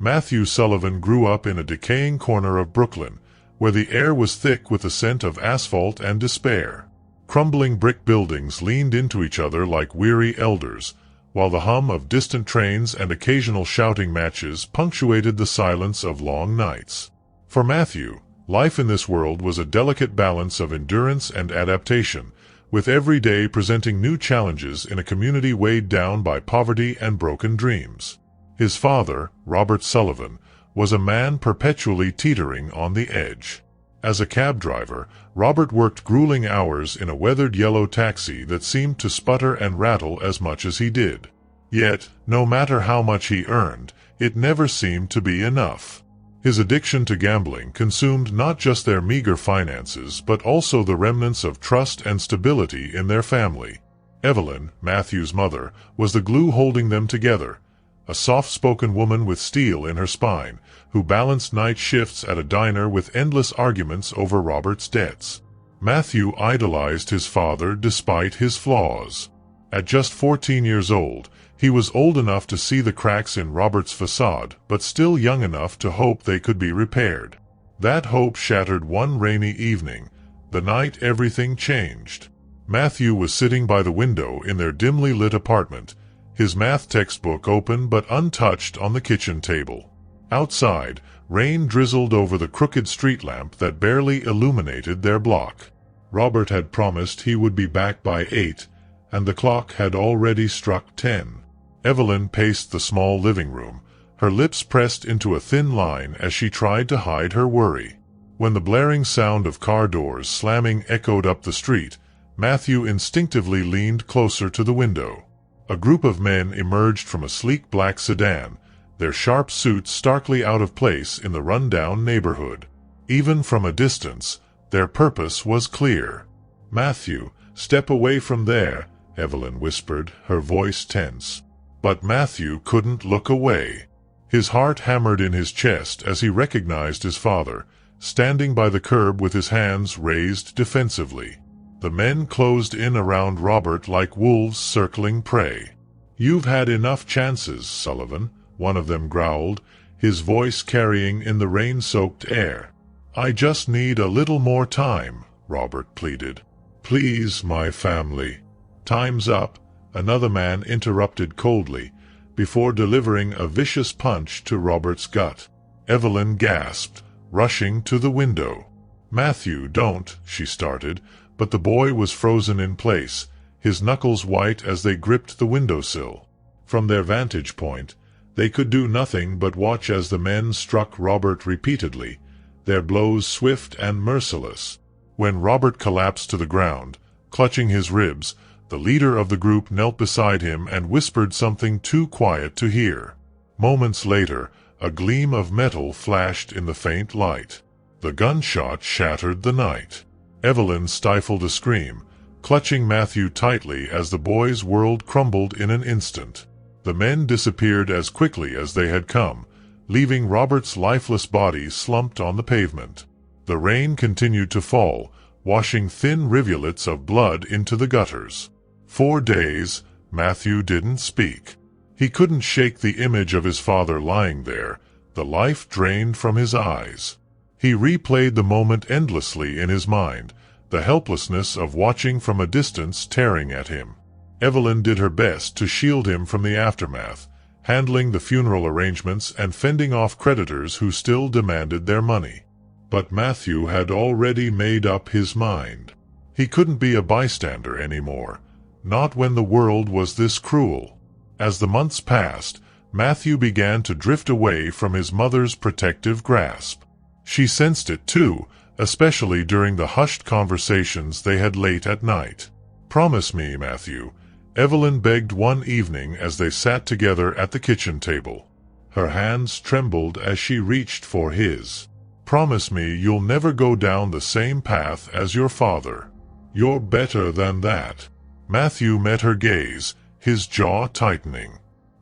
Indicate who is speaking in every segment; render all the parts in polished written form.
Speaker 1: Matthew Sullivan grew up in a decaying corner of Brooklyn, where the air was thick with the scent of asphalt and despair. Crumbling brick buildings leaned into each other like weary elders, while the hum of distant trains and occasional shouting matches punctuated the silence of long nights. For Matthew, life in this world was a delicate balance of endurance and adaptation, with every day presenting new challenges in a community weighed down by poverty and broken dreams. His father, Robert Sullivan, was a man perpetually teetering on the edge. As a cab driver, Robert worked grueling hours in a weathered yellow taxi that seemed to sputter and rattle as much as he did. Yet, no matter how much he earned, it never seemed to be enough. His addiction to gambling consumed not just their meager finances but also the remnants of trust and stability in their family. Evelyn, Matthew's mother, was the glue holding them together, a soft-spoken woman with steel in her spine, who balanced night shifts at a diner with endless arguments over Robert's debts. Matthew idolized his father despite his flaws. At just 14 years old, he was old enough to see the cracks in Robert's facade, but still young enough to hope they could be repaired. That hope shattered one rainy evening, the night everything changed. Matthew was sitting by the window in their dimly lit apartment, his math textbook open but untouched on the kitchen table. Outside, rain drizzled over the crooked street lamp that barely illuminated their block. Robert had promised he would be back by 8, and the clock had already struck 10. Evelyn paced the small living room, her lips pressed into a thin line as she tried to hide her worry. When the blaring sound of car doors slamming echoed up the street, Matthew instinctively leaned closer to the window. A group of men emerged from a sleek black sedan, their sharp suits starkly out of place in the run-down neighborhood. Even from a distance, their purpose was clear. "Matthew, step away from there," Evelyn whispered, her voice tense. But Matthew couldn't look away. His heart hammered in his chest as he recognized his father, standing by the curb with his hands raised defensively. The men closed in around Robert like wolves circling prey. "You've had enough chances, Sullivan," one of them growled, his voice carrying in the rain-soaked air. "I just need a little more time," Robert pleaded. "Please, my family." "Time's up," another man interrupted coldly, before delivering a vicious punch to Robert's gut. Evelyn gasped, rushing to the window. "Matthew, don't," she started, but the boy was frozen in place, his knuckles white as they gripped the windowsill. From their vantage point, they could do nothing but watch as the men struck Robert repeatedly, their blows swift and merciless. When Robert collapsed to the ground, clutching his ribs, the leader of the group knelt beside him and whispered something too quiet to hear. Moments later, a gleam of metal flashed in the faint light. The gunshot shattered the night. Evelyn stifled a scream, clutching Matthew tightly as the boy's world crumbled in an instant. The men disappeared as quickly as they had come, leaving Robert's lifeless body slumped on the pavement. The rain continued to fall, washing thin rivulets of blood into the gutters. 4 days, Matthew didn't speak. He couldn't shake the image of his father lying there, the life drained from his eyes. He replayed the moment endlessly in his mind, the helplessness of watching from a distance tearing at him. Evelyn did her best to shield him from the aftermath, handling the funeral arrangements and fending off creditors who still demanded their money. But Matthew had already made up his mind. He couldn't be a bystander anymore, not when the world was this cruel. As the months passed, Matthew began to drift away from his mother's protective grasp. She sensed it too, especially during the hushed conversations they had late at night. "Promise me, Matthew," Evelyn begged one evening as they sat together at the kitchen table. Her hands trembled as she reached for his. "Promise me you'll never go down the same path as your father. You're better than that." Matthew met her gaze, his jaw tightening.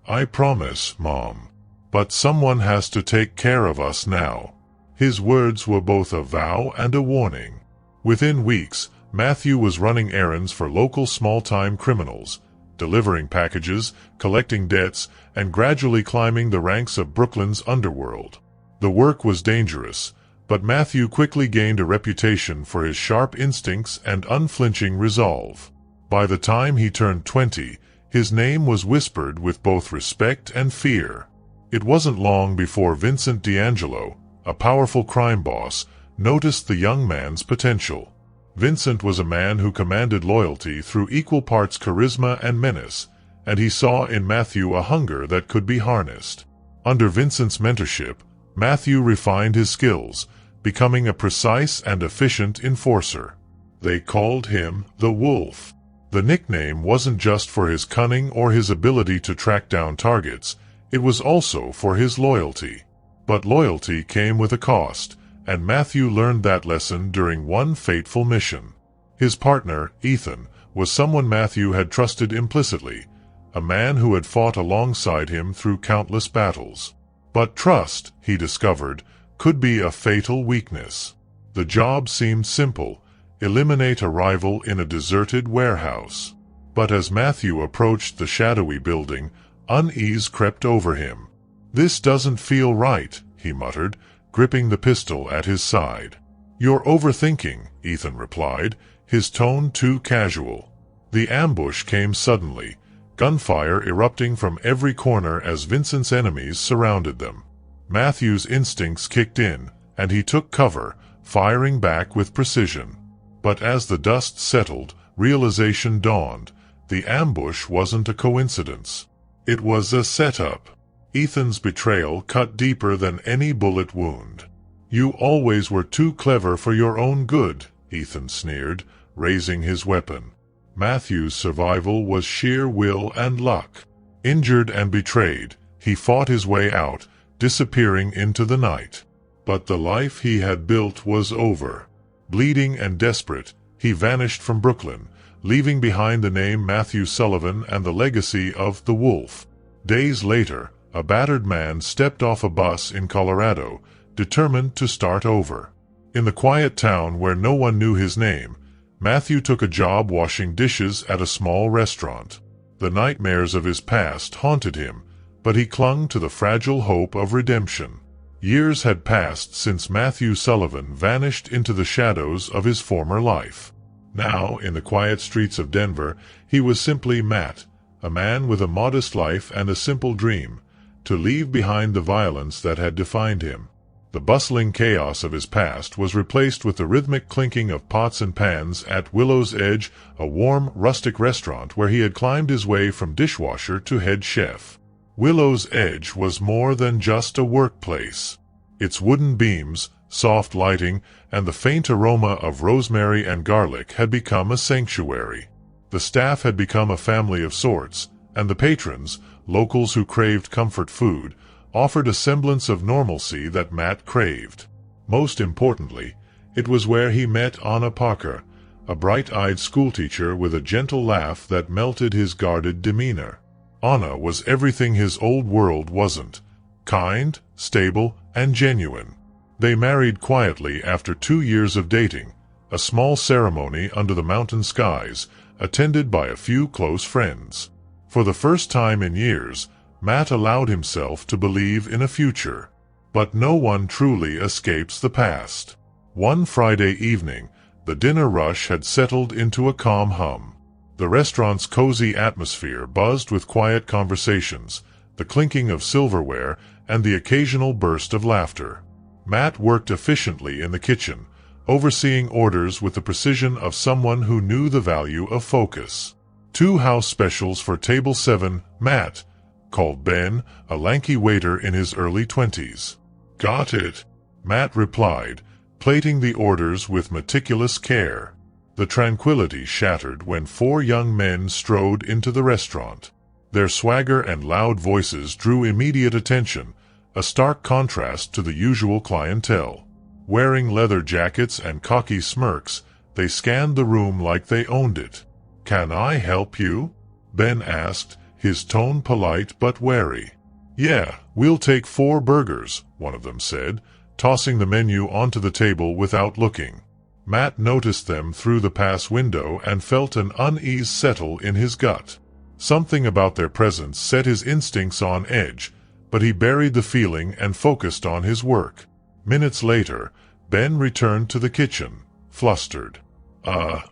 Speaker 1: "I promise, Mom. But someone has to take care of us now." His words were both a vow and a warning. Within weeks, Matthew was running errands for local small-time criminals, delivering packages, collecting debts, and gradually climbing the ranks of Brooklyn's underworld. The work was dangerous, but Matthew quickly gained a reputation for his sharp instincts and unflinching resolve. By the time he turned 20, his name was whispered with both respect and fear. It wasn't long before Vincent D'Angelo, a powerful crime boss, noticed the young man's potential. Vincent was a man who commanded loyalty through equal parts charisma and menace, and he saw in Matthew a hunger that could be harnessed. Under Vincent's mentorship, Matthew refined his skills, becoming a precise and efficient enforcer. They called him the Wolf. The nickname wasn't just for his cunning or his ability to track down targets, it was also for his loyalty. But loyalty came with a cost, and Matthew learned that lesson during one fateful mission. His partner, Ethan, was someone Matthew had trusted implicitly, a man who had fought alongside him through countless battles. But trust, he discovered, could be a fatal weakness. The job seemed simple: eliminate a rival in a deserted warehouse. But as Matthew approached the shadowy building, unease crept over him. "This doesn't feel right," he muttered, gripping the pistol at his side. "You're overthinking," Ethan replied, his tone too casual. The ambush came suddenly, gunfire erupting from every corner as Vincent's enemies surrounded them. Matthew's instincts kicked in, and he took cover, firing back with precision. But as the dust settled, realization dawned. The ambush wasn't a coincidence. It was a setup. Ethan's betrayal cut deeper than any bullet wound. "You always were too clever for your own good," Ethan sneered, raising his weapon. Matthew's survival was sheer will and luck. Injured and betrayed, he fought his way out, disappearing into the night. But the life he had built was over. Bleeding and desperate, he vanished from Brooklyn, leaving behind the name Matthew Sullivan and the legacy of the Wolf. Days later, a battered man stepped off a bus in Colorado, determined to start over. In the quiet town where no one knew his name, Matthew took a job washing dishes at a small restaurant. The nightmares of his past haunted him, but he clung to the fragile hope of redemption. Years had passed since Matthew Sullivan vanished into the shadows of his former life. Now, in the quiet streets of Denver, he was simply Matt, a man with a modest life and a simple dream: to leave behind the violence that had defined him. The bustling chaos of his past was replaced with the rhythmic clinking of pots and pans at Willow's Edge, a warm, rustic restaurant where he had climbed his way from dishwasher to head chef. Willow's Edge was more than just a workplace. Its wooden beams, soft lighting, and the faint aroma of rosemary and garlic had become a sanctuary. The staff had become a family of sorts, and the patrons, locals who craved comfort food, offered a semblance of normalcy that Matt craved. Most importantly, it was where he met Anna Parker, a bright-eyed schoolteacher with a gentle laugh that melted his guarded demeanor. Anna was everything his old world wasn't: kind, stable, and genuine. They married quietly after 2 years of dating, a small ceremony under the mountain skies, attended by a few close friends. For the first time in years, Matt allowed himself to believe in a future. But no one truly escapes the past. One Friday evening, the dinner rush had settled into a calm hum. The restaurant's cozy atmosphere buzzed with quiet conversations, the clinking of silverware, and the occasional burst of laughter. Matt worked efficiently in the kitchen, overseeing orders with the precision of someone who knew the value of focus. 2 house specials for table 7, Matt, called Ben, a lanky waiter in his early 20s. "Got it," Matt replied, plating the orders with meticulous care. The tranquility shattered when 4 young men strode into the restaurant. Their swagger and loud voices drew immediate attention, a stark contrast to the usual clientele. Wearing leather jackets and cocky smirks, they scanned the room like they owned it. "Can I help you?" Ben asked, his tone polite but wary. "Yeah, we'll take 4 burgers," one of them said, tossing the menu onto the table without looking. Matt noticed them through the pass window and felt an unease settle in his gut. Something about their presence set his instincts on edge, but he buried the feeling and focused on his work. Minutes later, Ben returned to the kitchen, flustered.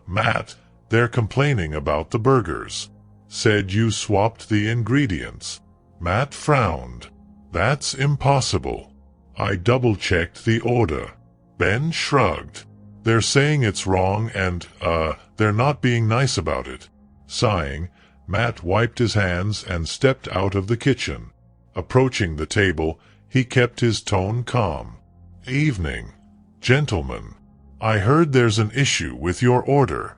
Speaker 1: Matt, they're complaining about the burgers. Said you swapped the ingredients." Matt frowned. "That's impossible. I double-checked the order." Ben shrugged. "They're saying it's wrong and, they're not being nice about it." Sighing, Matt wiped his hands and stepped out of the kitchen. Approaching the table, he kept his tone calm. "Evening, gentlemen. I heard there's an issue with your order."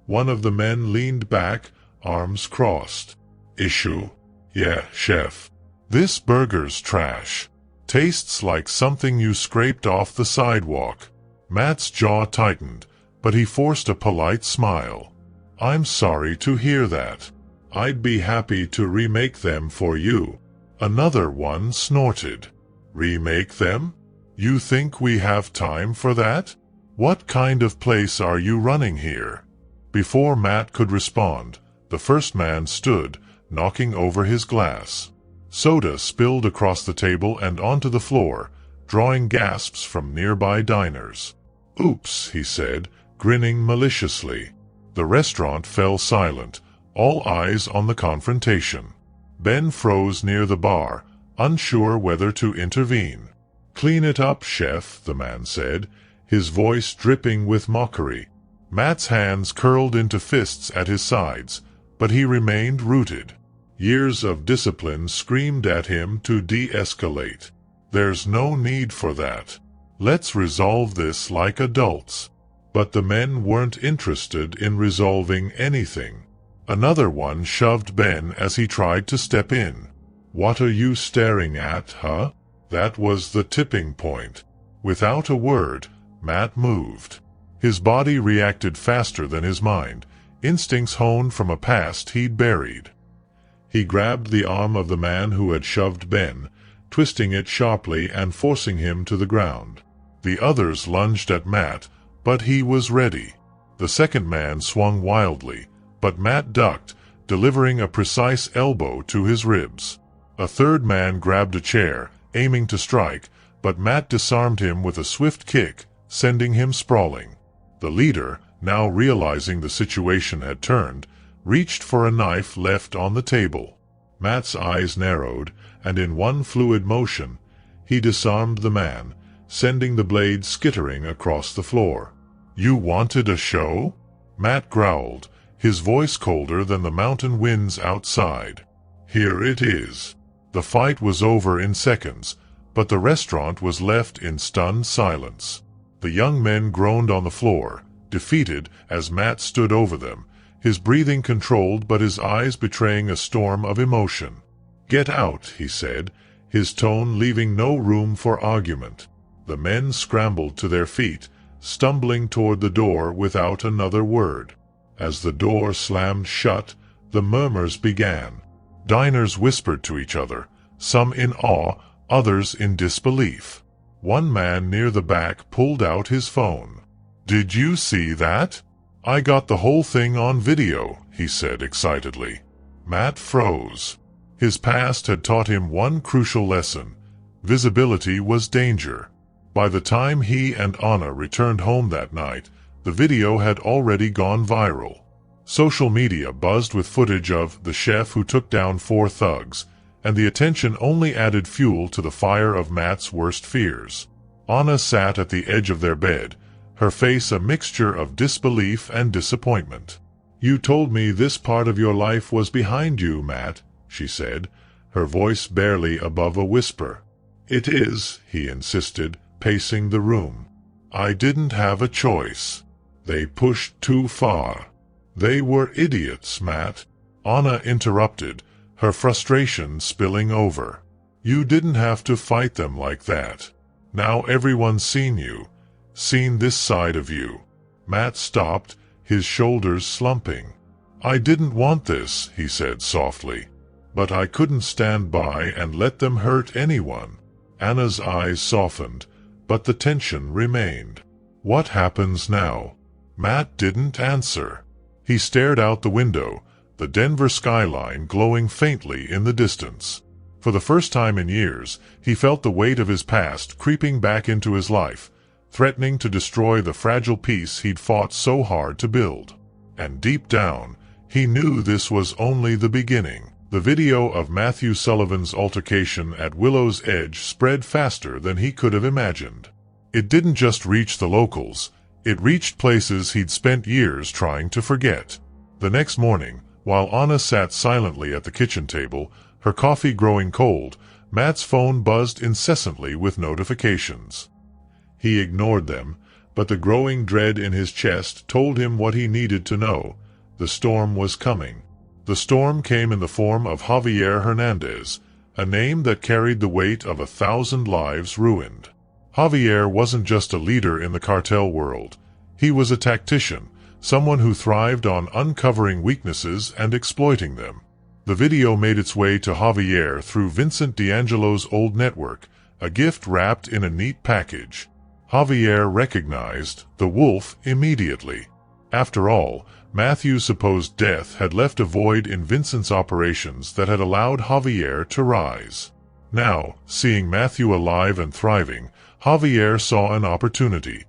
Speaker 1: One of the men leaned back, arms crossed. "Issue? Yeah, chef. This burger's trash. Tastes like something you scraped off the sidewalk." Matt's jaw tightened, but he forced a polite smile. "I'm sorry to hear that. I'd be happy to remake them for you." Another one snorted. "Remake them? You think we have time for that? What kind of place are you running here?" Before Matt could respond, the first man stood, knocking over his glass. Soda spilled across the table and onto the floor, drawing gasps from nearby diners. "Oops," he said, grinning maliciously. The restaurant fell silent, all eyes on the confrontation. Ben froze near the bar, unsure whether to intervene. "Clean it up, chef," the man said, his voice dripping with mockery. Matt's hands curled into fists at his sides, but he remained rooted. Years of discipline screamed at him to de-escalate. "There's no need for that. Let's resolve this like adults." But the men weren't interested in resolving anything. Another one shoved Ben as he tried to step in. "What are you staring at, huh?" That was the tipping point. Without a word, Matt moved. His body reacted faster than his mind, instincts honed from a past he'd buried. He grabbed the arm of the man who had shoved Ben, twisting it sharply and forcing him to the ground. The others lunged at Matt, but he was ready. The second man swung wildly, but Matt ducked, delivering a precise elbow to his ribs. A third man grabbed a chair, aiming to strike, but Matt disarmed him with a swift kick, sending him sprawling. The leader, now realizing the situation had turned, reached for a knife left on the table. Matt's eyes narrowed, and in one fluid motion, he disarmed the man, sending the blade skittering across the floor. "You wanted a show?" Matt growled, his voice colder than the mountain winds outside. "Here it is." The fight was over in seconds, but the restaurant was left in stunned silence. The young men groaned on the floor, defeated as Matt stood over them, his breathing controlled but his eyes betraying a storm of emotion. "Get out," he said, his tone leaving no room for argument. The men scrambled to their feet, stumbling toward the door without another word. As the door slammed shut, the murmurs began. Diners whispered to each other, some in awe, others in disbelief. One man near the back pulled out his phone. "Did you see that? I got the whole thing on video," he said excitedly. Matt froze. His past had taught him one crucial lesson. Visibility was danger. By the time he and Anna returned home that night, the video had already gone viral. Social media buzzed with footage of the chef who took down 4 thugs, and the attention only added fuel to the fire of Matt's worst fears. Anna sat at the edge of their bed, her face a mixture of disbelief and disappointment. "You told me this part of your life was behind you, Matt," she said, her voice barely above a whisper. "It is," he insisted, pacing the room. "I didn't have a choice. They pushed too far." "They were idiots, Matt," Anna interrupted, her frustration spilling over. "You didn't have to fight them like that. Now everyone's seen you, seen this side of you." Matt stopped, his shoulders slumping. "I didn't want this," he said softly. "But I couldn't stand by and let them hurt anyone." Anna's eyes softened, but the tension remained. "What happens now?" Matt didn't answer. He stared out the window, the Denver skyline glowing faintly in the distance. For the first time in years, he felt the weight of his past creeping back into his life, threatening to destroy the fragile peace he'd fought so hard to build. And deep down, he knew this was only the beginning. The video of Matthew Sullivan's altercation at Willow's Edge spread faster than he could have imagined. It didn't just reach the locals, it reached places he'd spent years trying to forget. The next morning, while Anna sat silently at the kitchen table, her coffee growing cold, Matt's phone buzzed incessantly with notifications. He ignored them, but the growing dread in his chest told him what he needed to know. The storm was coming. The storm came in the form of Javier Hernandez, a name that carried the weight of 1,000 lives ruined. Javier wasn't just a leader in the cartel world. He was a tactician, someone who thrived on uncovering weaknesses and exploiting them. The video made its way to Javier through Vincent D'Angelo's old network, a gift wrapped in a neat package. Javier recognized the wolf immediately. After all, Matthew's supposed death had left a void in Vincent's operations that had allowed Javier to rise. Now, seeing Matthew alive and thriving, Javier saw an opportunity.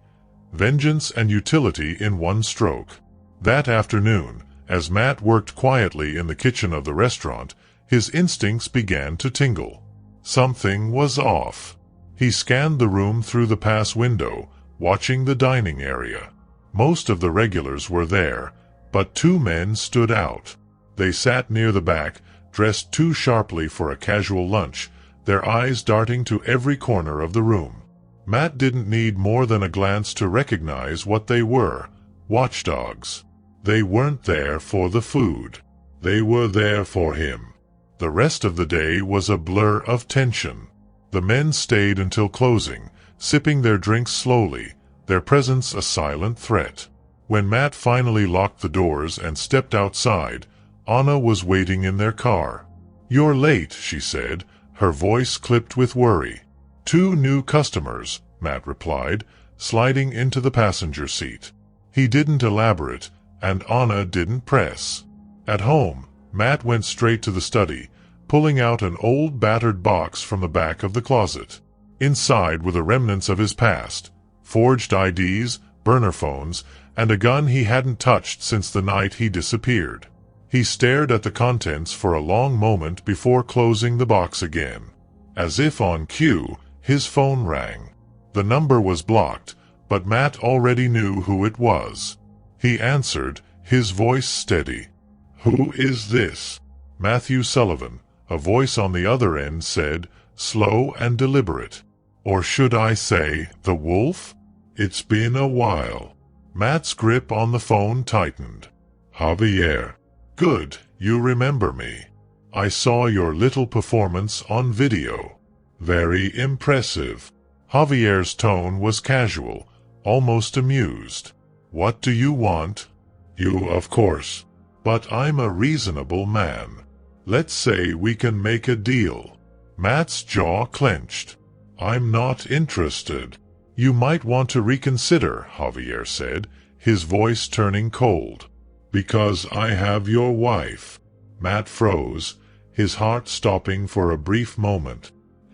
Speaker 1: Vengeance and utility in one stroke. That afternoon, as Matt worked quietly in the kitchen of the restaurant, his instincts began to tingle. Something was off. He scanned the room through the pass window, watching the dining area. Most of the regulars were there, but two men stood out. They sat near the back, dressed too sharply for a casual lunch, their eyes darting to every corner of the room. Matt didn't need more than a glance to recognize what they were: watchdogs. They weren't there for the food. They were there for him. The rest of the day was a blur of tension. The men stayed until closing, sipping their drinks slowly, their presence a silent threat. When Matt finally locked the doors and stepped outside, Anna was waiting in their car. "You're late," she said, her voice clipped with worry. "Two new customers," Matt replied, sliding into the passenger seat. He didn't elaborate, and Anna didn't press. At home, Matt went straight to the study, pulling out an old battered box from the back of the closet. Inside were the remnants of his past: forged IDs, burner phones, and a gun he hadn't touched since the night he disappeared. He stared at the contents for a long moment before closing the box again. As if on cue, his phone rang. The number was blocked, but Matt already knew who it was. He answered, his voice steady. "Who is this?" "Matthew Sullivan," a voice on the other end said, slow and deliberate. "Or should I say, the wolf? It's been a while." Matt's grip on the phone tightened. "Javier. Good, you remember me. I saw your little performance on video. Very impressive." Javier's tone was casual, almost amused. "What do you want?" "You, of course. But I'm a reasonable man. Let's say we can make a deal." Matt's jaw clenched. "I'm not interested." "You might want to reconsider," Javier said, his voice turning cold. "Because I have your wife." Matt froze, his heart stopping for a brief moment.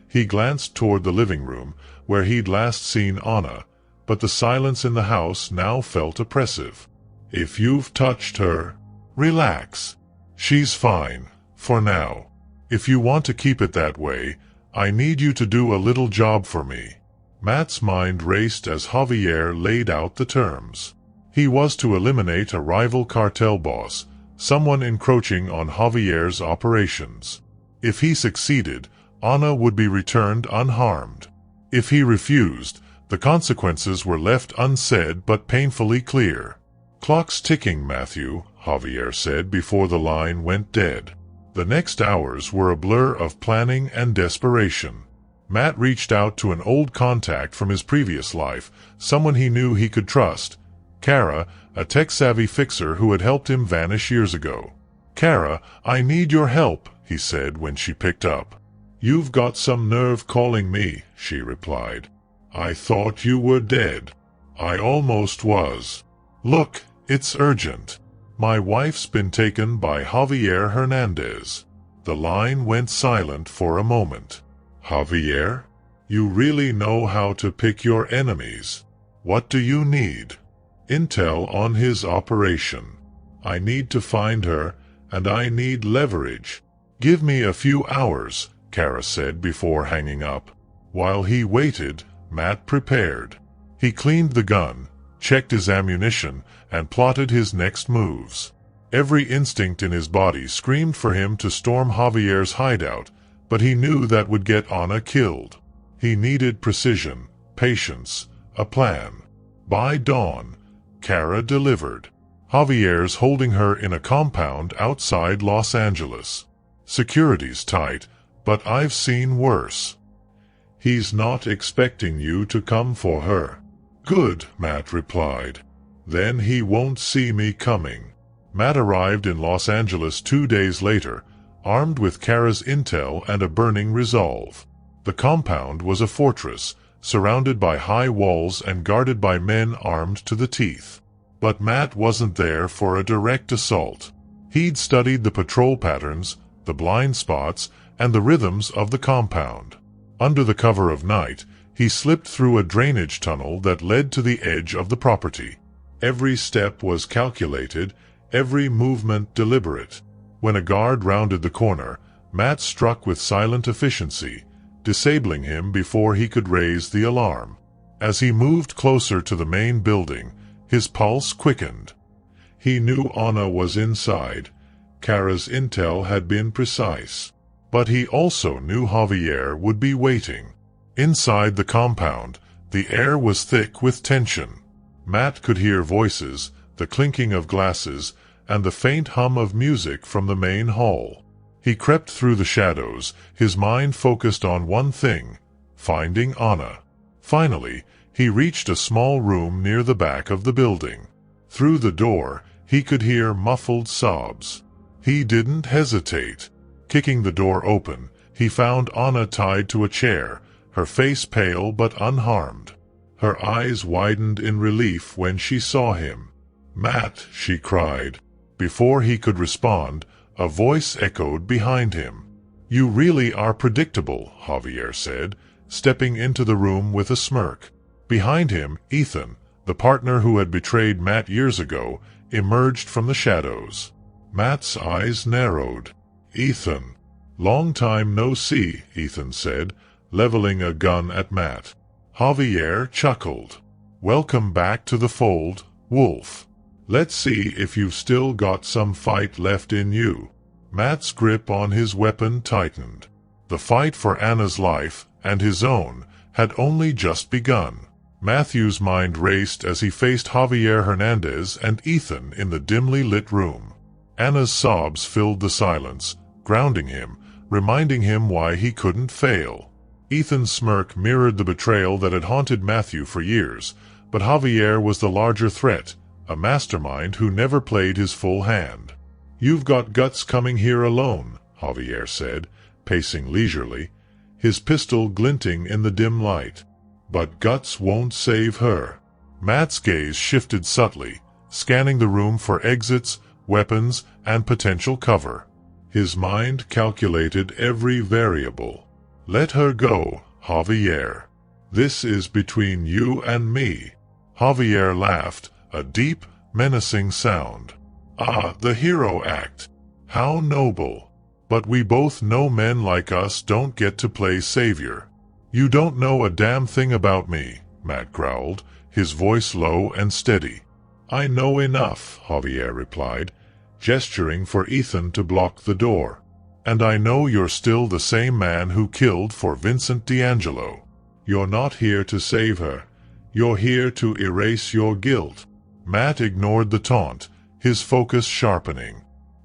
Speaker 1: He glanced toward the living room, where he'd last seen Anna, but the silence in the house now felt oppressive. "If you've touched her, relax. She's fine, for now. If you want to keep it that way, I need you to do a little job for me." Matt's mind raced as Javier laid out the terms. He was to eliminate a rival cartel boss, someone encroaching on Javier's operations. If he succeeded, Anna would be returned unharmed. If he refused, the consequences were left unsaid but painfully clear. "Clock's ticking, Matthew," Javier said before the line went dead. The next hours were a blur of planning and desperation. Matt reached out to an old contact from his previous life, someone he knew he could trust. Kara, a tech-savvy fixer who had helped him vanish years ago. "Kara, I need your help," he said when she picked up. "You've got some nerve calling me," she replied. "I thought you were dead." "I almost was. Look, it's urgent." My wife's been taken by Javier Hernandez. The line went silent for a moment. Javier? You really know how to pick your enemies. What do you need? Intel on his operation. I need to find her, and I need leverage. Give me a few hours, Kara said before hanging up. While he waited, Matt prepared. He cleaned the gun, checked his ammunition, and plotted his next moves. Every instinct in his body screamed for him to storm Javier's hideout, but he knew that would get Ana killed. He needed precision, patience, a plan. By dawn, Kara delivered. Javier's holding her in a compound outside Los Angeles. Security's tight, but I've seen worse. He's not expecting you to come for her. Good, Matt replied. Then he won't see me coming. Matt arrived in Los Angeles 2 days later, armed with Kara's intel and a burning resolve. The compound was a fortress, surrounded by high walls and guarded by men armed to the teeth. But Matt wasn't there for a direct assault. He'd studied the patrol patterns, the blind spots, and the rhythms of the compound. Under the cover of night, he slipped through a drainage tunnel that led to the edge of the property. Every step was calculated, every movement deliberate. When a guard rounded the corner, Matt struck with silent efficiency, disabling him before he could raise the alarm. As he moved closer to the main building, his pulse quickened. He knew Ana was inside. Kara's intel had been precise. But he also knew Javier would be waiting. Inside the compound, the air was thick with tension. Matt could hear voices, the clinking of glasses, and the faint hum of music from the main hall. He crept through the shadows, his mind focused on one thing, finding Ana. Finally, he reached a small room near the back of the building. Through the door, he could hear muffled sobs. He didn't hesitate. Kicking the door open, he found Ana tied to a chair, her face pale but unharmed. Her eyes widened in relief when she saw him. "Matt," she cried. Before he could respond, a voice echoed behind him. "You really are predictable," Javier said, stepping into the room with a smirk. Behind him, Ethan, the partner who had betrayed Matt years ago, emerged from the shadows. Matt's eyes narrowed. "Ethan." "Long time no see," Ethan said, leveling a gun at Matt. Javier chuckled. "Welcome back to the fold, Wolf. Let's see if you've still got some fight left in you." Matt's grip on his weapon tightened. The fight for Anna's life, and his own, had only just begun. Matthew's mind raced as he faced Javier Hernandez and Ethan in the dimly lit room. Anna's sobs filled the silence, grounding him, reminding him why he couldn't fail. Ethan's smirk mirrored the betrayal that had haunted Matthew for years, but Javier was the larger threat, a mastermind who never played his full hand. "You've got guts coming here alone," Javier said, pacing leisurely, his pistol glinting in the dim light. "But guts won't save her." Matt's gaze shifted subtly, scanning the room for exits, weapons, and potential cover. His mind calculated every variable. "Let her go, Javier. This is between you and me." Javier laughed, a deep, menacing sound. "Ah, the hero act. How noble. But we both know men like us don't get to play savior." "You don't know a damn thing about me," Matt growled, his voice low and steady. "I know enough," Javier replied, gesturing for Ethan to block the door. "And I know you're still the same man who killed for Vincent D'Angelo. You're not here to save her. You're here to erase your guilt." Matt ignored the taunt, his focus sharpening.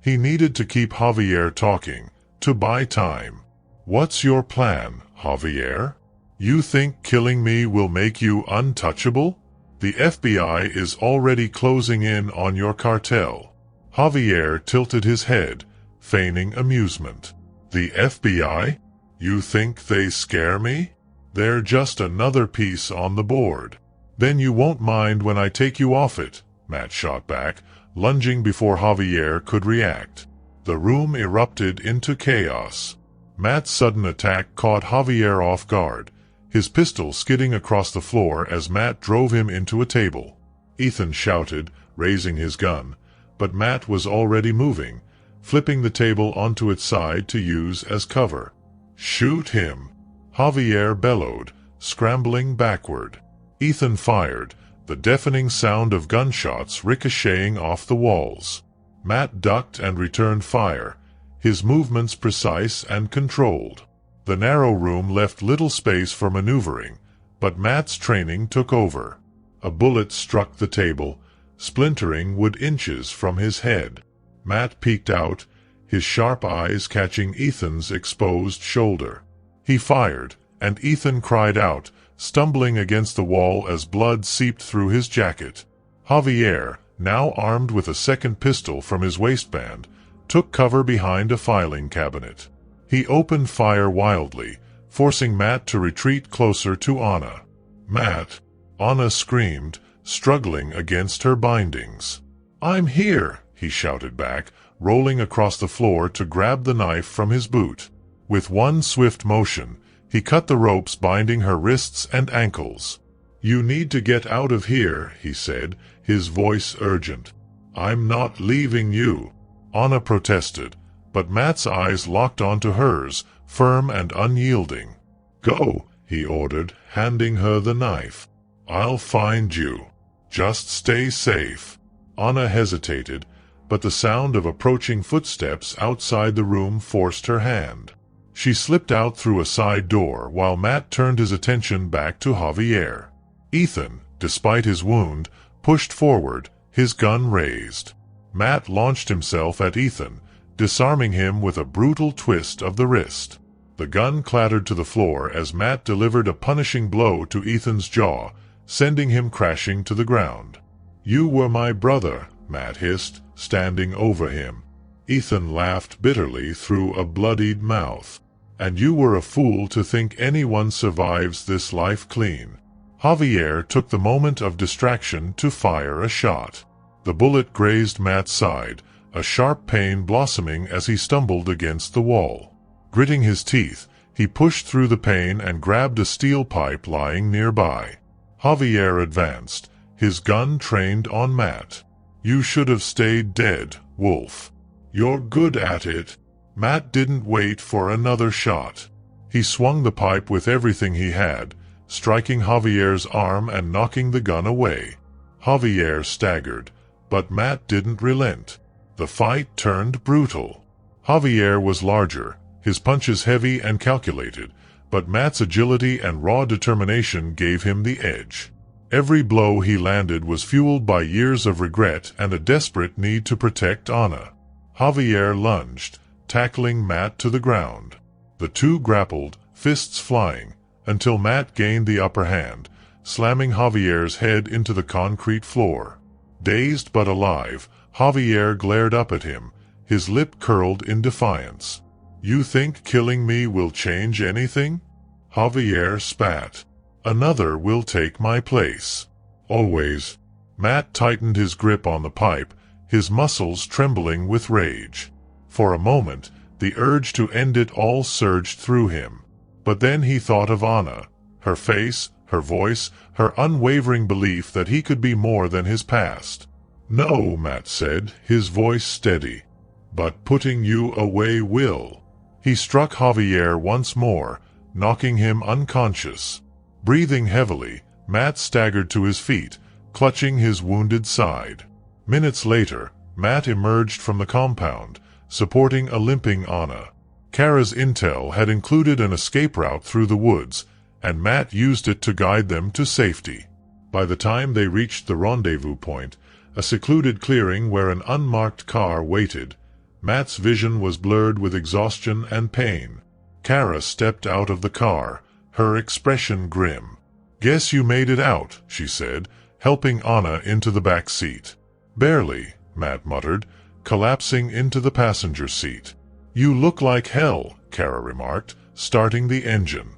Speaker 1: He needed to keep Javier talking, to buy time. "What's your plan, Javier? You think killing me will make you untouchable? The FBI is already closing in on your cartel." Javier tilted his head, feigning amusement. "The FBI? You think they scare me? They're just another piece on the board." "Then you won't mind when I take you off it," Matt shot back, lunging before Javier could react. The room erupted into chaos. Matt's sudden attack caught Javier off guard, his pistol skidding across the floor as Matt drove him into a table. Ethan shouted, raising his gun, but Matt was already moving, flipping the table onto its side to use as cover. "Shoot him!" Javier bellowed, scrambling backward. Ethan fired, the deafening sound of gunshots ricocheting off the walls. Matt ducked and returned fire, his movements precise and controlled. The narrow room left little space for maneuvering, but Matt's training took over. A bullet struck the table, splintering wood inches from his head. Matt peeked out, his sharp eyes catching Ethan's exposed shoulder. He fired, and Ethan cried out, stumbling against the wall as blood seeped through his jacket. Javier, now armed with a second pistol from his waistband, took cover behind a filing cabinet. He opened fire wildly, forcing Matt to retreat closer to Anna. "Matt!" Anna screamed, struggling against her bindings. "I'm here!" he shouted back, rolling across the floor to grab the knife from his boot. With one swift motion, he cut the ropes binding her wrists and ankles. "You need to get out of here," he said, his voice urgent. "I'm not leaving you." Anna protested, but Matt's eyes locked onto hers, firm and unyielding. "Go," he ordered, handing her the knife. "I'll find you. Just stay safe." Anna hesitated, but the sound of approaching footsteps outside the room forced her hand. She slipped out through a side door while Matt turned his attention back to Javier. Ethan, despite his wound, pushed forward, his gun raised. Matt launched himself at Ethan, disarming him with a brutal twist of the wrist. The gun clattered to the floor as Matt delivered a punishing blow to Ethan's jaw, sending him crashing to the ground. "You were my brother," Matt hissed, standing over him. Ethan laughed bitterly through a bloodied mouth. "And you were a fool to think anyone survives this life clean." Javier took the moment of distraction to fire a shot. The bullet grazed Matt's side, a sharp pain blossoming as he stumbled against the wall. Gritting his teeth, he pushed through the pain and grabbed a steel pipe lying nearby. Javier advanced, his gun trained on Matt. "You should have stayed dead, Wolf. You're good at it." Matt didn't wait for another shot. He swung the pipe with everything he had, striking Javier's arm and knocking the gun away. Javier staggered, but Matt didn't relent. The fight turned brutal. Javier was larger, his punches heavy and calculated, but Matt's agility and raw determination gave him the edge. Every blow he landed was fueled by years of regret and a desperate need to protect Anna. Javier lunged, tackling Matt to the ground. The two grappled, fists flying, until Matt gained the upper hand, slamming Javier's head into the concrete floor. Dazed but alive, Javier glared up at him, his lip curled in defiance. "You think killing me will change anything?" Javier spat. "Another will take my place. Always." Matt tightened his grip on the pipe, his muscles trembling with rage. For a moment, the urge to end it all surged through him. But then he thought of Anna, her face, her voice, her unwavering belief that he could be more than his past. "No," Matt said, his voice steady. "But putting you away will." He struck Javier once more, knocking him unconscious. Breathing heavily, Matt staggered to his feet, clutching his wounded side. Minutes later, Matt emerged from the compound, supporting a limping Anna. Kara's intel had included an escape route through the woods, and Matt used it to guide them to safety. By the time they reached the rendezvous point, a secluded clearing where an unmarked car waited, Matt's vision was blurred with exhaustion and pain. Kara stepped out of the car, her expression grim. "Guess you made it out," she said, helping Anna into the back seat. "Barely," Matt muttered, collapsing into the passenger seat. "You look like hell," Kara remarked, starting the engine.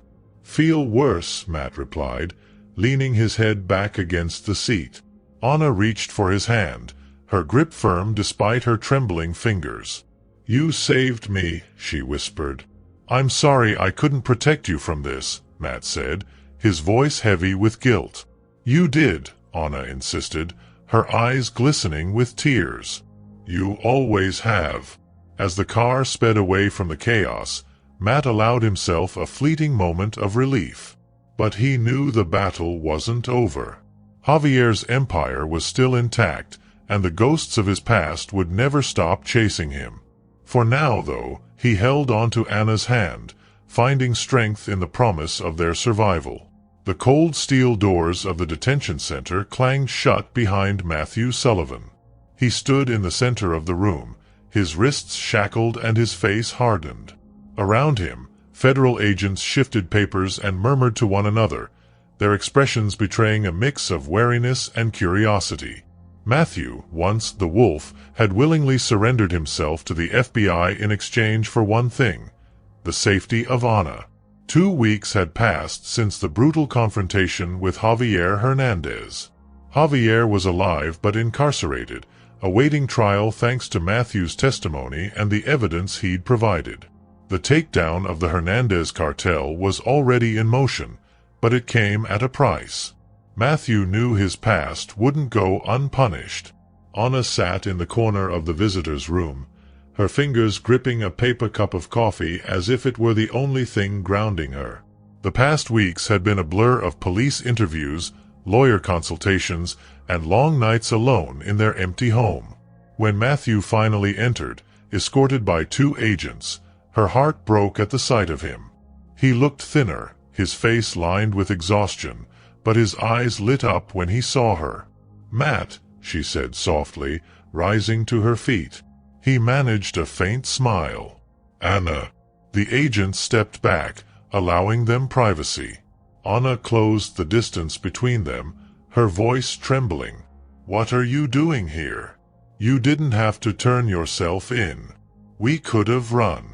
Speaker 1: "Feel worse," Matt replied, leaning his head back against the seat. Anna reached for his hand, her grip firm despite her trembling fingers. "You saved me," she whispered. "I'm sorry I couldn't protect you from this," Matt said, his voice heavy with guilt. "You did," Anna insisted, her eyes glistening with tears. "You always have." As the car sped away from the chaos, Matt allowed himself a fleeting moment of relief. But he knew the battle wasn't over. Javier's empire was still intact, and the ghosts of his past would never stop chasing him. For now, though, he held onto Anna's hand, finding strength in the promise of their survival. The cold steel doors of the detention center clanged shut behind Matthew Sullivan. He stood in the center of the room, his wrists shackled and his face hardened. Around him, federal agents shifted papers and murmured to one another, their expressions betraying a mix of wariness and curiosity. Matthew, once the Wolf, had willingly surrendered himself to the FBI in exchange for one thing: the safety of Anna. 2 weeks had passed since the brutal confrontation with Javier Hernandez. Javier was alive but incarcerated, awaiting trial thanks to Matthew's testimony and the evidence he'd provided. The takedown of the Hernandez cartel was already in motion, but it came at a price. Matthew knew his past wouldn't go unpunished. Anna sat in the corner of the visitor's room, her fingers gripping a paper cup of coffee as if it were the only thing grounding her. The past weeks had been a blur of police interviews, lawyer consultations, and long nights alone in their empty home. When Matthew finally entered, escorted by 2 agents, her heart broke at the sight of him. He looked thinner, his face lined with exhaustion, but his eyes lit up when he saw her. "Matt," she said softly, rising to her feet. He managed a faint smile. "Anna." The agent stepped back, allowing them privacy. Anna closed the distance between them, her voice trembling. "What are you doing here? You didn't have to turn yourself in. We could have run.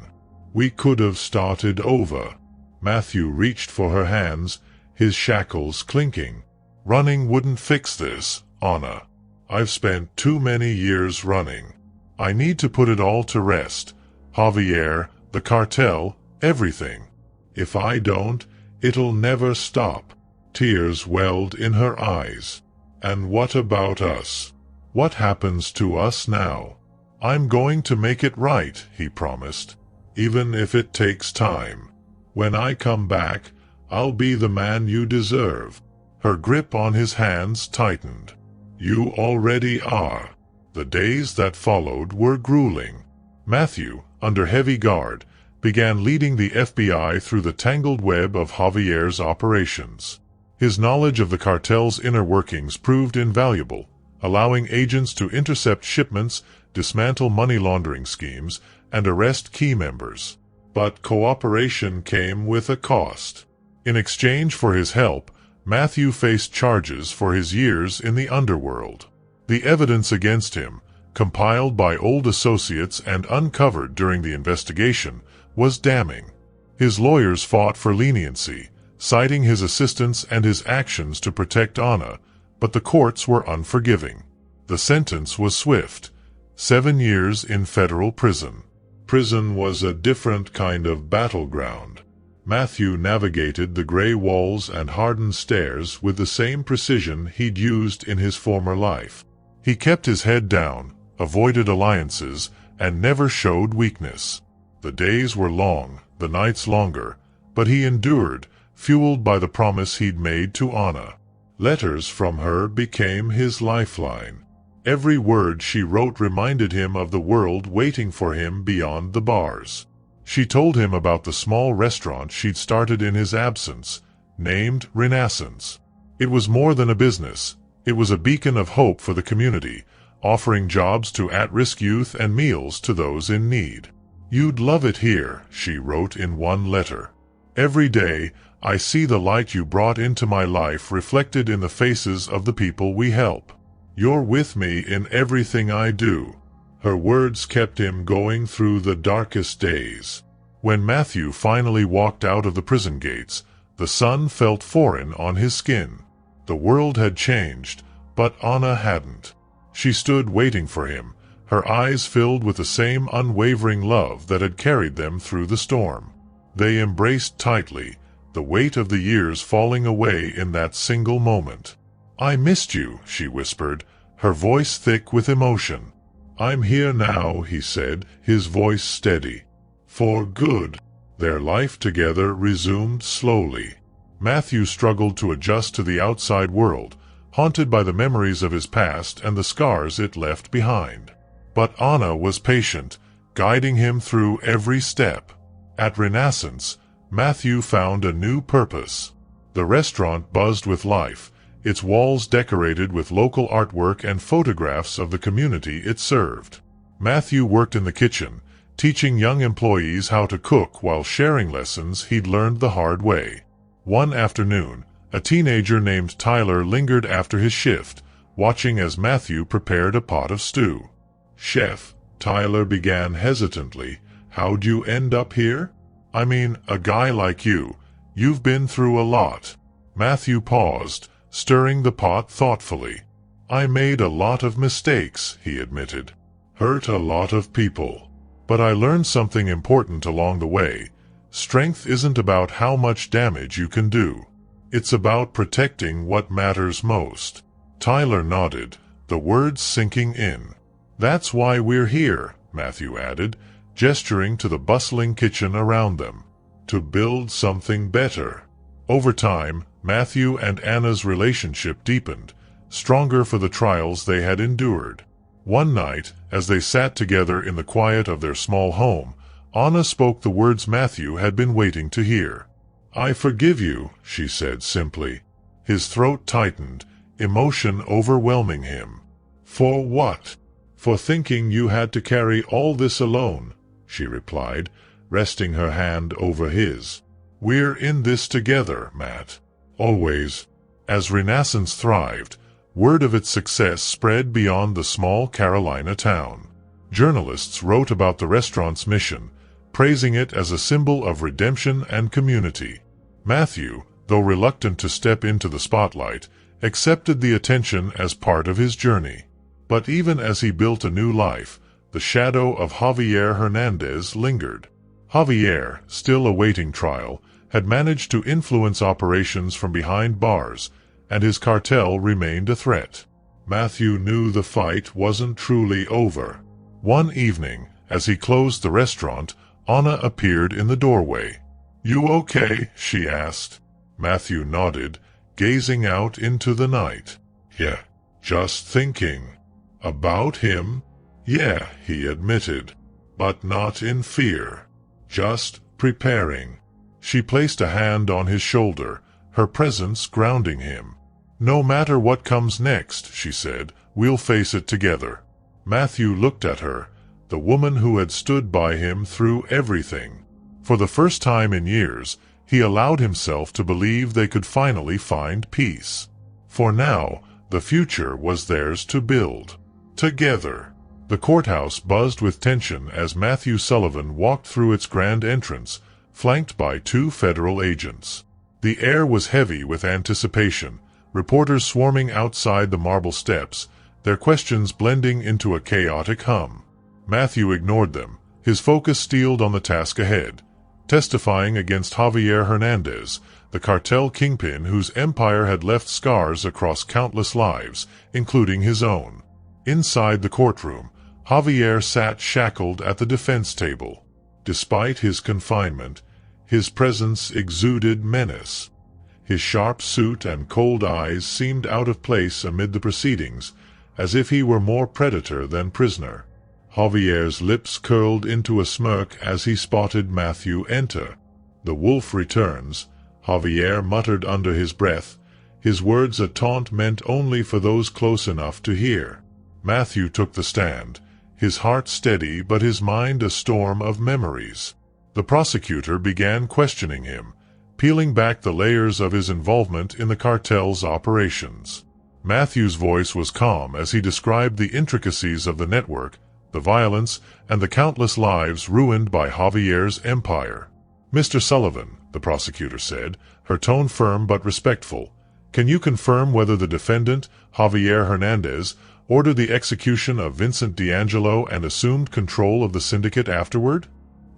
Speaker 1: We could have started over." Matthew reached for her hands, his shackles clinking. "Running wouldn't fix this, Anna. I've spent too many years running. I need to put it all to rest. Javier, the cartel, everything. If I don't, it'll never stop." Tears welled in her eyes. "And what about us? What happens to us now?" "I'm going to make it right," he promised, "even if it takes time. When I come back, I'll be the man you deserve." Her grip on his hands tightened. "You already are." The days that followed were grueling. Matthew, under heavy guard, began leading the FBI through the tangled web of Javier's operations. His knowledge of the cartel's inner workings proved invaluable, allowing agents to intercept shipments, dismantle money laundering schemes, and arrest key members. But cooperation came with a cost. In exchange for his help, Matthew faced charges for his years in the underworld. The evidence against him, compiled by old associates and uncovered during the investigation, was damning. His lawyers fought for leniency, citing his assistance and his actions to protect Anna, but the courts were unforgiving. The sentence was swift: 7 years in federal prison. Prison was a different kind of battleground. Matthew navigated the gray walls and hardened stairs with the same precision he'd used in his former life. He kept his head down, avoided alliances, and never showed weakness. The days were long, the nights longer, but he endured, fueled by the promise he'd made to Anna. Letters from her became his lifeline. Every word she wrote reminded him of the world waiting for him beyond the bars. She told him about the small restaurant she'd started in his absence, named Renaissance. It was more than a business. It was a beacon of hope for the community, offering jobs to at-risk youth and meals to those in need. "You'd love it here," she wrote in one letter. "Every day, I see the light you brought into my life reflected in the faces of the people we help. You're with me in everything I do." Her words kept him going through the darkest days. When Matthew finally walked out of the prison gates, the sun felt foreign on his skin. The world had changed, but Anna hadn't. She stood waiting for him, her eyes filled with the same unwavering love that had carried them through the storm. They embraced tightly, the weight of the years falling away in that single moment. "I missed you," she whispered, her voice thick with emotion. "I'm here now," he said, his voice steady. "For good." Their life together resumed slowly. Matthew struggled to adjust to the outside world, haunted by the memories of his past and the scars it left behind. But Anna was patient, guiding him through every step. At Renaissance, Matthew found a new purpose. The restaurant buzzed with life, its walls decorated with local artwork and photographs of the community it served. Matthew worked in the kitchen, teaching young employees how to cook while sharing lessons he'd learned the hard way. One afternoon, a teenager named Tyler lingered after his shift, watching as Matthew prepared a pot of stew. "Chef," Tyler began hesitantly, "how'd you end up here? I mean, a guy like you've been through a lot." Matthew paused, stirring the pot thoughtfully. "I made a lot of mistakes," he admitted. "Hurt a lot of people. But I learned something important along the way. Strength isn't about how much damage you can do. It's about protecting what matters most." Tyler nodded, the words sinking in. "That's why we're here," Matthew added, gesturing to the bustling kitchen around them. "To build something better." Over time, Matthew and Anna's relationship deepened, stronger for the trials they had endured. One night, as they sat together in the quiet of their small home, Anna spoke the words Matthew had been waiting to hear. "I forgive you," she said simply. His throat tightened, emotion overwhelming him. "For what?" "For thinking you had to carry all this alone," she replied, resting her hand over his. "We're in this together, Matt. Always." As Renaissance thrived, word of its success spread beyond the small Carolina town. Journalists wrote about the restaurant's mission, praising it as a symbol of redemption and community. Matthew, though reluctant to step into the spotlight, accepted the attention as part of his journey. But even as he built a new life, the shadow of Javier Hernandez lingered. Javier, still awaiting trial, had managed to influence operations from behind bars, and his cartel remained a threat. Matthew knew the fight wasn't truly over. One evening, as he closed the restaurant, Anna appeared in the doorway. "You okay?" she asked. Matthew nodded, gazing out into the night. "Yeah, just thinking." "About him?" "Yeah," he admitted, "but not in fear. Just preparing." She placed a hand on his shoulder, her presence grounding him. "No matter what comes next," she said, "we'll face it together." Matthew looked at her, the woman who had stood by him through everything. For the first time in years, he allowed himself to believe they could finally find peace. For now, the future was theirs to build. Together. The courthouse buzzed with tension as Matthew Sullivan walked through its grand entrance, flanked by 2 federal agents. The air was heavy with anticipation, reporters swarming outside the marble steps, their questions blending into a chaotic hum. Matthew ignored them, his focus steeled on the task ahead, testifying against Javier Hernandez, the cartel kingpin whose empire had left scars across countless lives, including his own. Inside the courtroom, Javier sat shackled at the defense table. Despite his confinement, his presence exuded menace. His sharp suit and cold eyes seemed out of place amid the proceedings, as if he were more predator than prisoner. Javier's lips curled into a smirk as he spotted Matthew enter. "The wolf returns," Javier muttered under his breath, his words a taunt meant only for those close enough to hear. Matthew took the stand, his heart steady but his mind a storm of memories. The prosecutor began questioning him, peeling back the layers of his involvement in the cartel's operations. Matthew's voice was calm as he described the intricacies of the network, the violence, and the countless lives ruined by Javier's empire. "Mr. Sullivan," the prosecutor said, her tone firm but respectful, "can you confirm whether the defendant, Javier Hernandez, order the execution of Vincent D'Angelo and assumed control of the syndicate afterward?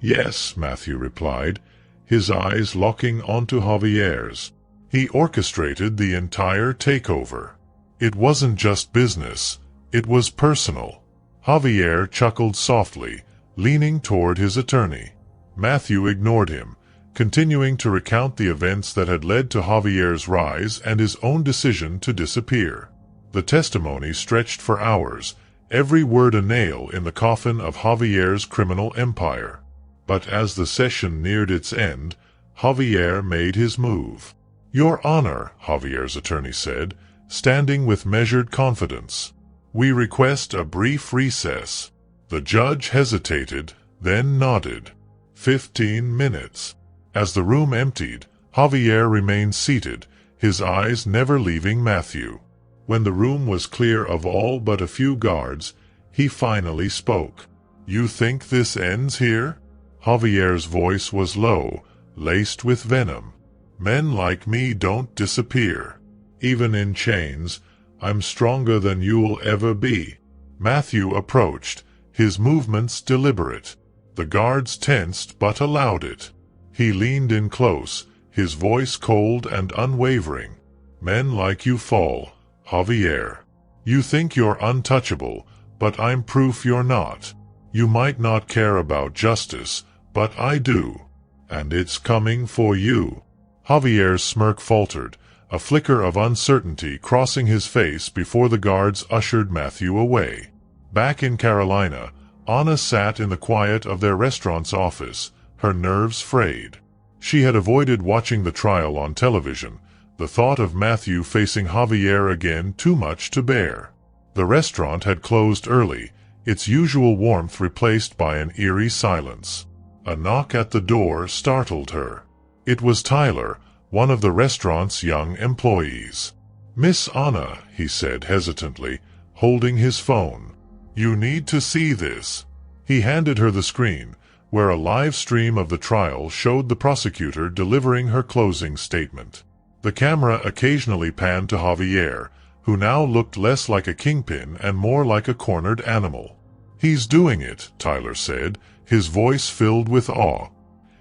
Speaker 1: Yes, Matthew replied, his eyes locking onto Javier's. He orchestrated the entire takeover. It wasn't just business, it was personal. Javier chuckled softly, leaning toward his attorney. Matthew ignored him, continuing to recount the events that had led to Javier's rise and his own decision to disappear. The testimony stretched for hours, every word a nail in the coffin of Javier's criminal empire. But as the session neared its end, Javier made his move. "Your Honor," Javier's attorney said, standing with measured confidence, "we request a brief recess." The judge hesitated, then nodded. 15 minutes. As the room emptied, Javier remained seated, his eyes never leaving Matthew. When the room was clear of all but a few guards, he finally spoke. "You think this ends here?" Javier's voice was low, laced with venom. "Men like me don't disappear. Even in chains, I'm stronger than you'll ever be." Matthew approached, his movements deliberate. The guards tensed but allowed it. He leaned in close, his voice cold and unwavering. "Men like you fall, Javier. You think you're untouchable, but I'm proof you're not. You might not care about justice, but I do. And it's coming for you." Javier's smirk faltered, a flicker of uncertainty crossing his face before the guards ushered Matthew away. Back in Carolina, Anna sat in the quiet of their restaurant's office, her nerves frayed. She had avoided watching the trial on television, the thought of Matthew facing Javier again too much to bear. The restaurant had closed early, its usual warmth replaced by an eerie silence. A knock at the door startled her. It was Tyler, one of the restaurant's young employees. "Miss Anna," he said hesitantly, holding his phone. "You need to see this." He handed her the screen, where a live stream of the trial showed the prosecutor delivering her closing statement. The camera occasionally panned to Javier, who now looked less like a kingpin and more like a cornered animal. "He's doing it," Tyler said, his voice filled with awe.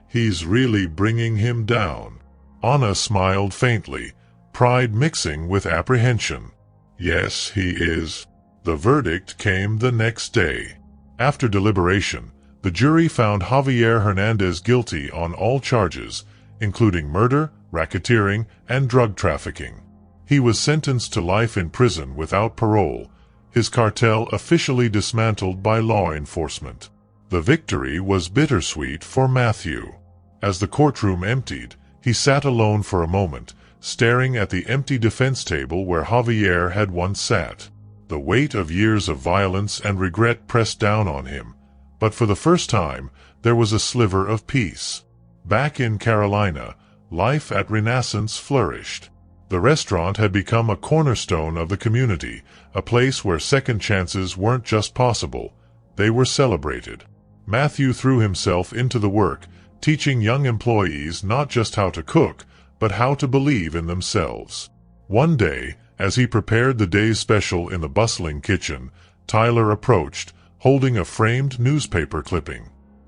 Speaker 1: "He's really bringing him down." Anna smiled faintly, pride mixing with apprehension. "Yes, he is." The verdict came the next day. After deliberation, the jury found Javier Hernandez guilty on all charges, including murder, racketeering, and drug trafficking. He was sentenced to life in prison without parole, his cartel officially dismantled by law enforcement. The victory was bittersweet for Matthew. As the courtroom emptied, he sat alone for a moment, staring at the empty defense table where Javier had once sat. The weight of years of violence and regret pressed down on him, but for the first time, there was a sliver of peace. Back in Carolina, life at Renaissance flourished. The restaurant had become a cornerstone of the community, a place where second chances weren't just possible, they were celebrated. Matthew threw himself into the work, teaching young employees not just how to cook, but how to believe in themselves. One day, as he prepared the day's special in the bustling kitchen, Tyler approached, holding a framed newspaper clipping.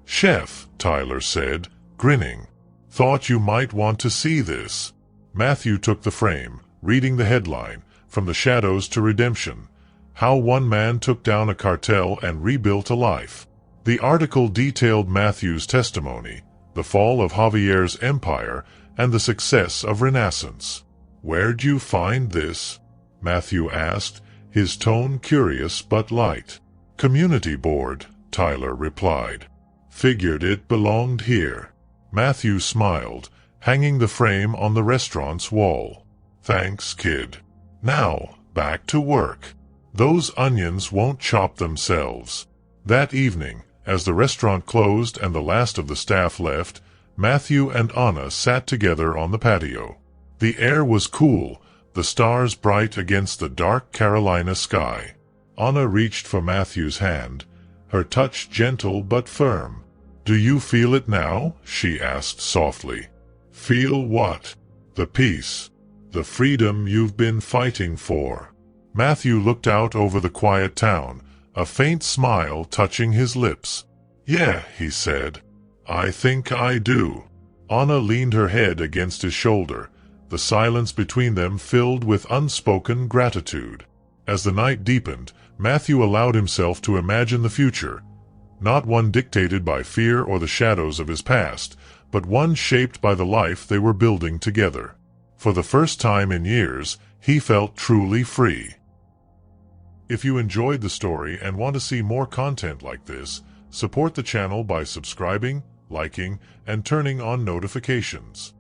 Speaker 1: "Chef," Tyler said, grinning. "Thought you might want to see this." Matthew took the frame, reading the headline, "From the Shadows to Redemption: How One Man Took Down a Cartel and Rebuilt a Life." The article detailed Matthew's testimony, the fall of Javier's empire, and the success of Renaissance. "Where'd you find this?" Matthew asked, his tone curious but light. "Community board," Tyler replied. "Figured it belonged here." Matthew smiled, hanging the frame on the restaurant's wall. "Thanks, kid. Now, back to work. Those onions won't chop themselves." That evening, as the restaurant closed and the last of the staff left, Matthew and Anna sat together on the patio. The air was cool, the stars bright against the dark Carolina sky. Anna reached for Matthew's hand, her touch gentle but firm. "Do you feel it now?" she asked softly. "Feel what?" "The peace. The freedom you've been fighting for." Matthew looked out over the quiet town, a faint smile touching his lips. "Yeah," he said. "I think I do." Anna leaned her head against his shoulder, the silence between them filled with unspoken gratitude. As the night deepened, Matthew allowed himself to imagine the future, not one dictated by fear or the shadows of his past, but one shaped by the life they were building together. For the first time in years, he felt truly free. If you enjoyed the story and want to see more content like this, support the channel by subscribing, liking, and turning on notifications.